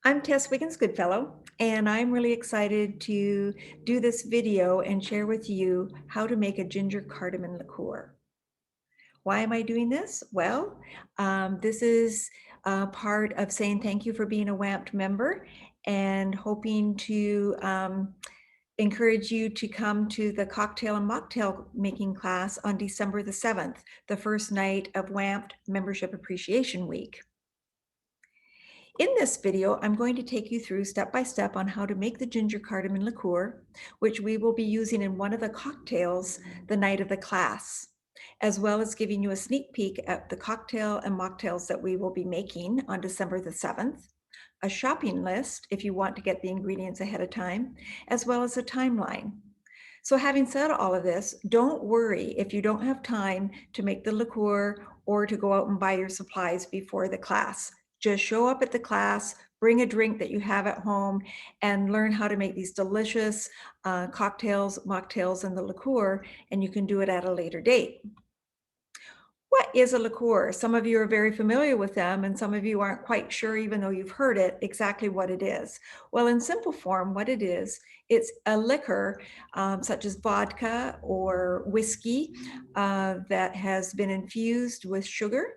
I'm Tess Wiggins Goodfellow, and I'm really excited to do this video and share with you how to make a ginger cardamom liqueur. Why am I doing this? Well, this is part of saying thank you for being a WAMFT member and hoping to encourage you to come to the cocktail and mocktail making class on December the 7th, the first night of WAMFT Membership Appreciation Week. In this video, I'm going to take you through step by step on how to make the ginger cardamom liqueur, which we will be using in one of the cocktails the night of the class, as well as giving you a sneak peek at the cocktail and mocktails that we will be making on December the 7th, a shopping list if you want to get the ingredients ahead of time, as well as a timeline. So having said all of this, don't worry if you don't have time to make the liqueur or to go out and buy your supplies before the class. Just show up at the class, bring a drink that you have at home, and learn how to make these delicious cocktails, mocktails, and the liqueur, and you can do it at a later date. What is a liqueur? Some of you are very familiar with them, and some of you aren't quite sure, even though you've heard it, exactly what it is. Well, in simple form, what it is, it's a liquor such as vodka or whiskey that has been infused with sugar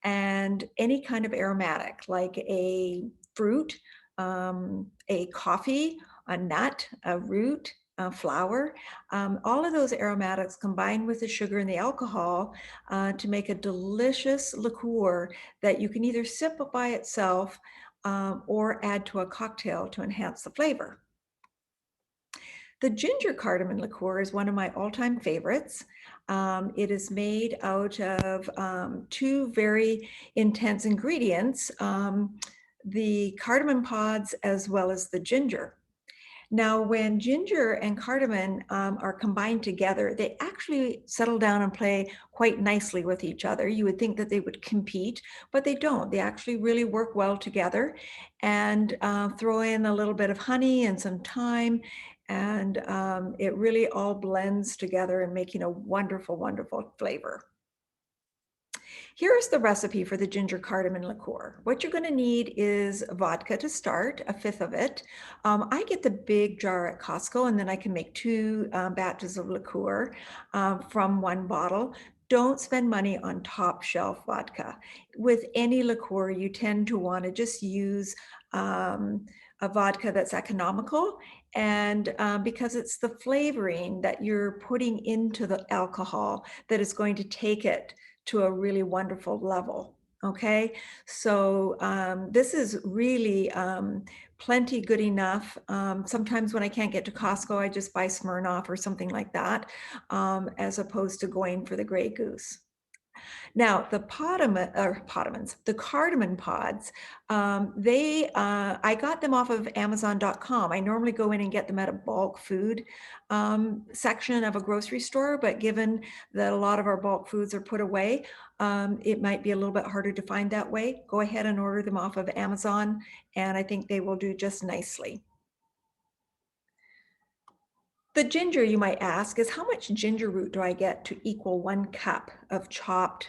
and any kind of aromatic, like a fruit, a coffee, a nut, a root, a flower. All of those aromatics combined with the sugar and the alcohol to make a delicious liqueur that you can either sip by itself or add to a cocktail to enhance the flavor. The ginger cardamom liqueur is one of my all-time favorites. It is made out of two very intense ingredients, the cardamom pods as well as the ginger. Now, when ginger and cardamom are combined together, they actually settle down and play quite nicely with each other. You would think that they would compete, but they don't. They actually really work well together. And throw in a little bit of honey and some thyme, and it really all blends together and making a wonderful, wonderful flavor. Here's the recipe for the ginger cardamom liqueur. What you're going to need is vodka to start, a fifth of it. I get the big jar at Costco, and then I can make two batches of liqueur from one bottle. Don't spend money on top shelf vodka. With any liqueur, you tend to want to just use a vodka that's economical, and because it's the flavoring that you're putting into the alcohol that is going to take it to a really wonderful level. Okay, so this is really plenty good enough. Sometimes when I can't get to Costco, I just buy Smirnoff or something like that, as opposed to going for the Grey Goose. Now, the the cardamom pods, I got them off of Amazon.com. I normally go in and get them at a bulk food section of a grocery store, but given that a lot of our bulk foods are put away, it might be a little bit harder to find that way. Go ahead and order them off of Amazon, and I think they will do just nicely. The ginger, you might ask, is how much ginger root do I get to equal 1 cup of chopped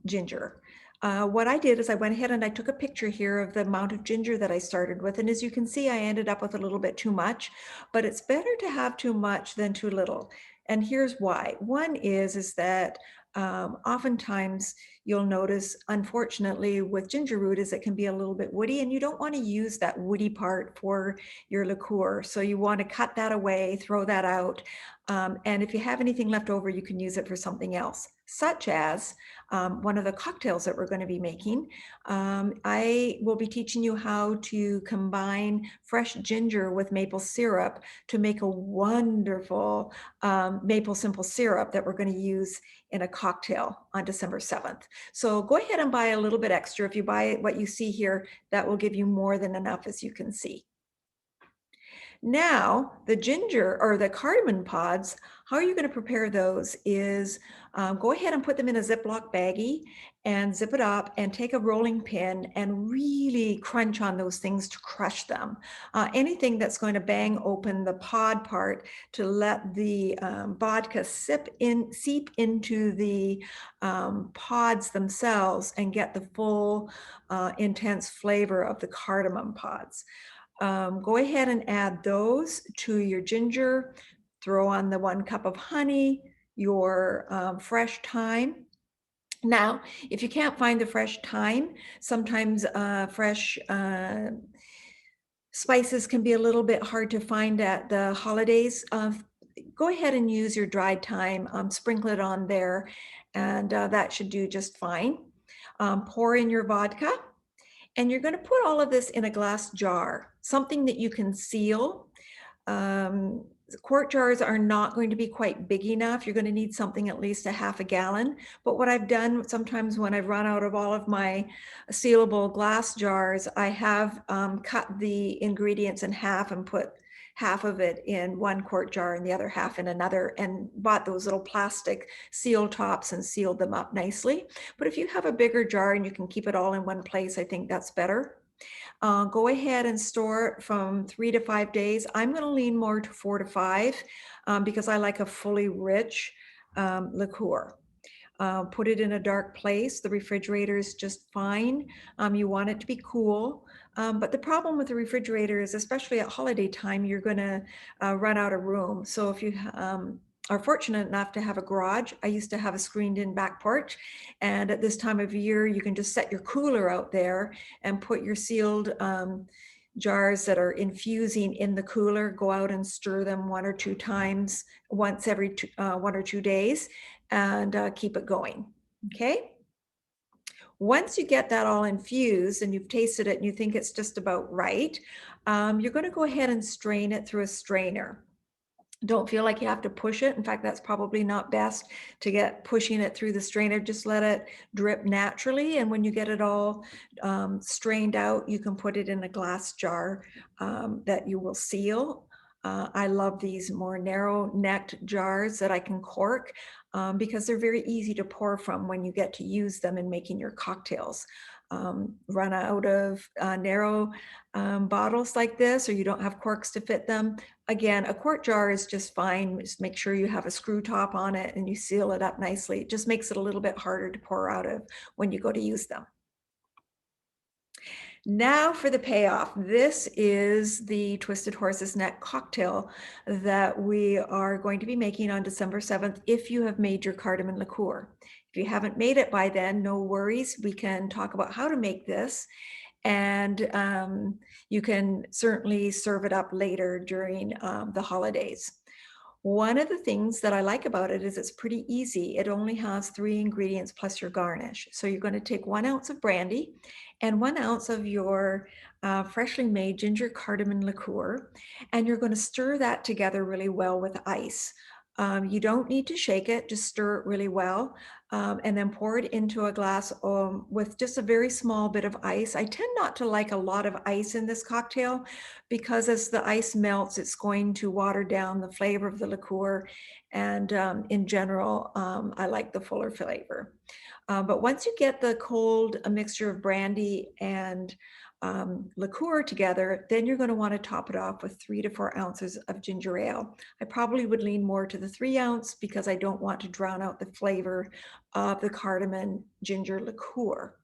ginger? What I did is I went ahead and I took a picture here of the amount of ginger that I started with. And as you can see, I ended up with a little bit too much, but it's better to have too much than too little. And here's why. One is that oftentimes you'll notice, unfortunately, with ginger root is it can be a little bit woody, and you don't want to use that woody part for your liqueur. So you want to cut that away, throw that out. And if you have anything left over, you can use it for something else, such as one of the cocktails that we're going to be making. I will be teaching you how to combine fresh ginger with maple syrup to make a wonderful maple simple syrup that we're going to use in a cocktail on December 7th. So go ahead and buy a little bit extra. If you buy what you see here, that will give you more than enough, as you can see. Now, the ginger or the cardamom pods, how you're going to prepare those is go ahead and put them in a Ziploc baggie and zip it up and take a rolling pin and really crunch on those things to crush them. Anything that's going to bang open the pod part to let the vodka seep into the pods themselves and get the full intense flavor of the cardamom pods. Go ahead and add those to your ginger, throw on the 1 cup of honey, your fresh thyme. Now, if you can't find the fresh thyme, sometimes fresh spices can be a little bit hard to find at the holidays. Go ahead and use your dried thyme, sprinkle it on there, and that should do just fine. Pour in your vodka. And you're going to put all of this in a glass jar, something that you can seal. Quart jars are not going to be quite big enough. You're going to need something at least a half a gallon. But what I've done sometimes when I've run out of all of my sealable glass jars, I have cut the ingredients in half and put half of it in 1 quart jar and the other half in another, and bought those little plastic seal tops and sealed them up nicely. But if you have a bigger jar and you can keep it all in one place, I think that's better. Go ahead and store it from 3 to 5 days. I'm going to lean more to 4 to 5 because I like a fully rich liqueur. Put it in a dark place. The refrigerator is just fine. You want it to be cool. But the problem with the refrigerator is, especially at holiday time, you're going to run out of room. So if you are fortunate enough to have a garage, I used to have a screened in back porch. And at this time of year, you can just set your cooler out there and put your sealed jars that are infusing in the cooler, go out and stir them 1 or 2 times, once every 1 or 2 days, and keep it going. Okay. Once you get that all infused and you've tasted it and you think it's just about right, you're going to go ahead and strain it through a strainer. Don't feel like you have to push it. In fact, that's probably not best to get pushing it through the strainer. Just let it drip naturally. And when you get it all strained out, you can put it in a glass jar that you will seal. I love these more narrow necked jars that I can cork because they're very easy to pour from when you get to use them in making your cocktails. Run out of narrow bottles like this, or you don't have corks to fit them. Again, a quart jar is just fine. Just make sure you have a screw top on it and you seal it up nicely. It just makes it a little bit harder to pour out of when you go to use them. Now for the payoff. This is the Twisted Horse's Neck cocktail that we are going to be making on December 7th if you have made your cardamom liqueur. If you haven't made it by then, no worries. We can talk about how to make this, and you can certainly serve it up later during the holidays. One of the things that I like about it is it's pretty easy. It only has 3 ingredients plus your garnish. So you're going to take 1 ounce of brandy and 1 ounce of your freshly made ginger cardamom liqueur, and you're going to stir that together really well with ice. You don't need to shake it, just stir it really well, and then pour it into a glass with just a very small bit of ice. I tend not to like a lot of ice in this cocktail because as the ice melts, it's going to water down the flavor of the liqueur. And in general, I like the fuller flavor. But once you get the cold a mixture of brandy and liqueur together, then you're going to want to top it off with 3 to 4 ounces of ginger ale. I probably would lean more to the 3 ounce because I don't want to drown out the flavor of the cardamom ginger liqueur.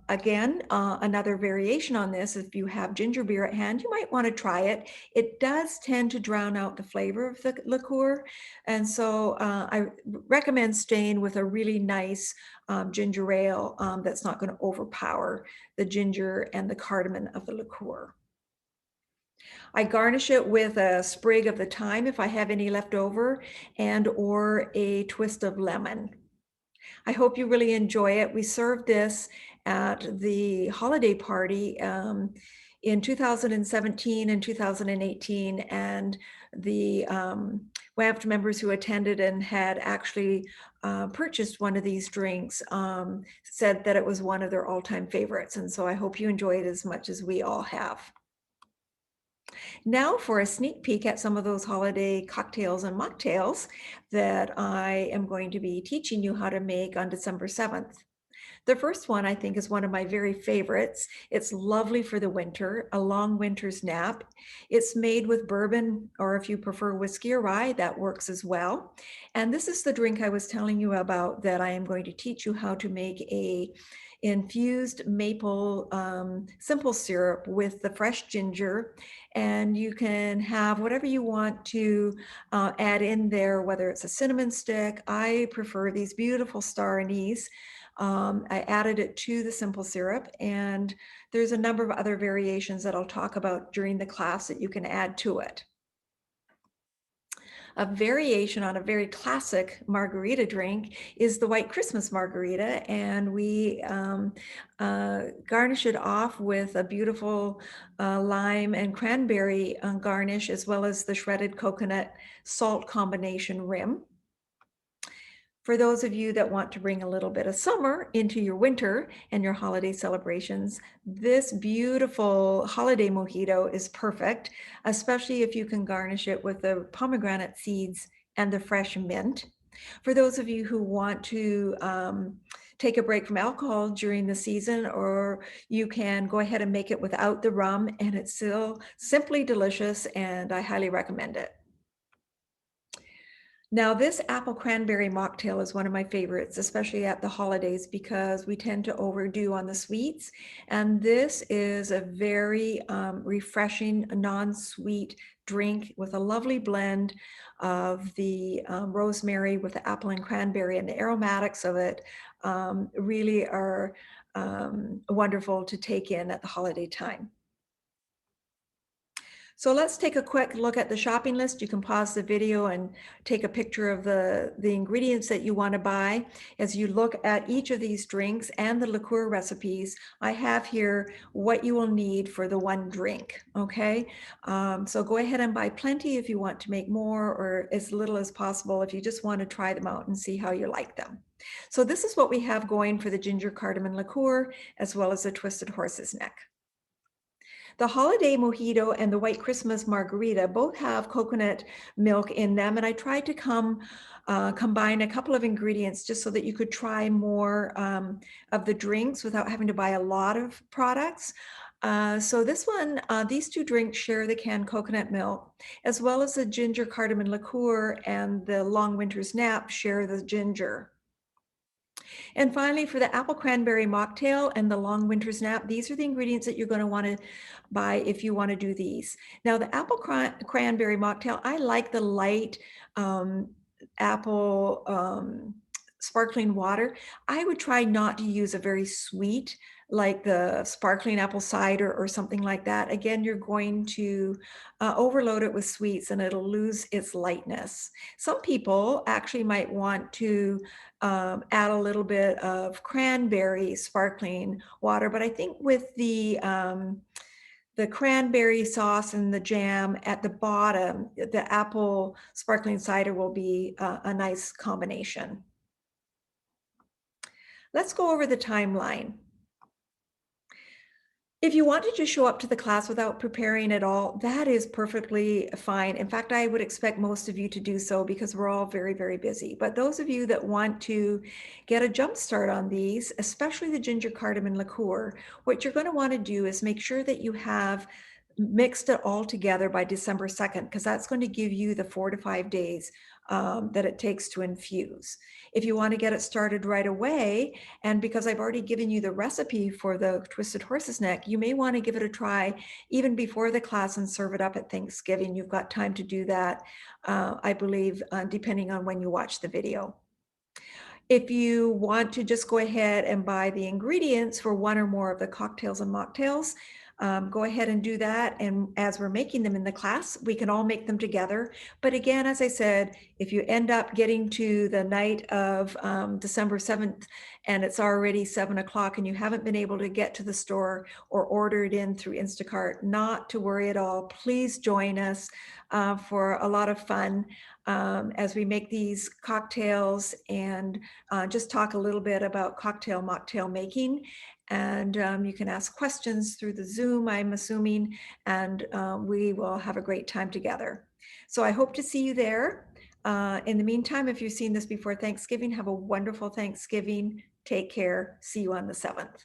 Again, another variation on this, if you have ginger beer at hand, you might want to try it. It does tend to drown out the flavor of the liqueur. And so I recommend staying with a really nice ginger ale that's not going to overpower the ginger and the cardamom of the liqueur. I garnish it with a sprig of the thyme if I have any left over, and or a twist of lemon. I hope you really enjoy it. We served this at the holiday party in 2017 and 2018, and the WAMFT members who attended and had actually purchased one of these drinks said that it was one of their all-time favorites. And so I hope you enjoy it as much as we all have. Now for a sneak peek at some of those holiday cocktails and mocktails that I am going to be teaching you how to make on December 7th. The first one I think is one of my very favorites. It's lovely for the winter, a long winter's nap. It's made with bourbon, or if you prefer whiskey or rye, that works as well. And this is the drink I was telling you about that I am going to teach you how to make a infused maple simple syrup with the fresh ginger. And you can have whatever you want to add in there, whether it's a cinnamon stick. I prefer these beautiful star anise. I added it to the simple syrup, and there's a number of other variations that I'll talk about during the class that you can add to it. A variation on a very classic margarita drink is the White Christmas margarita, and we garnish it off with a beautiful lime and cranberry garnish, as well as the shredded coconut salt combination rim. For those of you that want to bring a little bit of summer into your winter and your holiday celebrations, this beautiful holiday mojito is perfect, especially if you can garnish it with the pomegranate seeds and the fresh mint. For those of you who want to take a break from alcohol during the season, or you can go ahead and make it without the rum, and it's still simply delicious, and I highly recommend it. Now, this apple cranberry mocktail is one of my favorites, especially at the holidays, because we tend to overdo on the sweets. And this is a very refreshing, non-sweet drink with a lovely blend of the rosemary with the apple and cranberry, and the aromatics of it really are wonderful to take in at the holiday time. So let's take a quick look at the shopping list. You can pause the video and take a picture of the ingredients that you want to buy. As you look at each of these drinks and the liqueur recipes, I have here what you will need for the one drink, okay? So go ahead and buy plenty if you want to make more, or as little as possible if you just want to try them out and see how you like them. So this is what we have going for the ginger cardamom liqueur, as well as the twisted horse's neck. The holiday mojito and the white Christmas margarita both have coconut milk in them, and I tried to combine a couple of ingredients just so that you could try more of the drinks without having to buy a lot of products. So this one, these two drinks share the canned coconut milk, as well as the ginger cardamom liqueur and the long winter's nap share the ginger. And finally, for the apple cranberry mocktail and the long winter's nap, these are the ingredients that you're going to want to buy if you want to do these. Now, the apple cranberry mocktail, I like the light apple sparkling water. I would try not to use a very sweet, like the sparkling apple cider or something like that. Again, you're going to overload it with sweets and it'll lose its lightness. Some people actually might want to add a little bit of cranberry sparkling water, but I think with the cranberry sauce and the jam at the bottom, the apple sparkling cider will be a nice combination. Let's go over the timeline. If you want to just show up to the class without preparing at all, that is perfectly fine. In fact, I would expect most of you to do so because we're all very, very busy. But those of you that want to get a jump start on these, especially the ginger cardamom liqueur, what you're going to want to do is make sure that you have mixed it all together by December 2nd, because that's going to give you the 4 to 5 days that it takes to infuse. If you want to get it started right away, and because I've already given you the recipe for the twisted horse's neck, you may want to give it a try even before the class and serve it up at Thanksgiving. You've got time to do that, I believe, depending on when you watch the video. If you want to just go ahead and buy the ingredients for one or more of the cocktails and mocktails, go ahead and do that. And as we're making them in the class, we can all make them together. But again, as I said, if you end up getting to the night of December 7th and it's already 7 o'clock and you haven't been able to get to the store or order it in through Instacart, not to worry at all. Please join us for a lot of fun as we make these cocktails and just talk a little bit about cocktail mocktail making. and you can ask questions through the Zoom, I'm assuming, and we will have a great time together. So I hope to see you there. In the meantime, if you've seen this before Thanksgiving, have a wonderful Thanksgiving. Take care. See you on the 7th.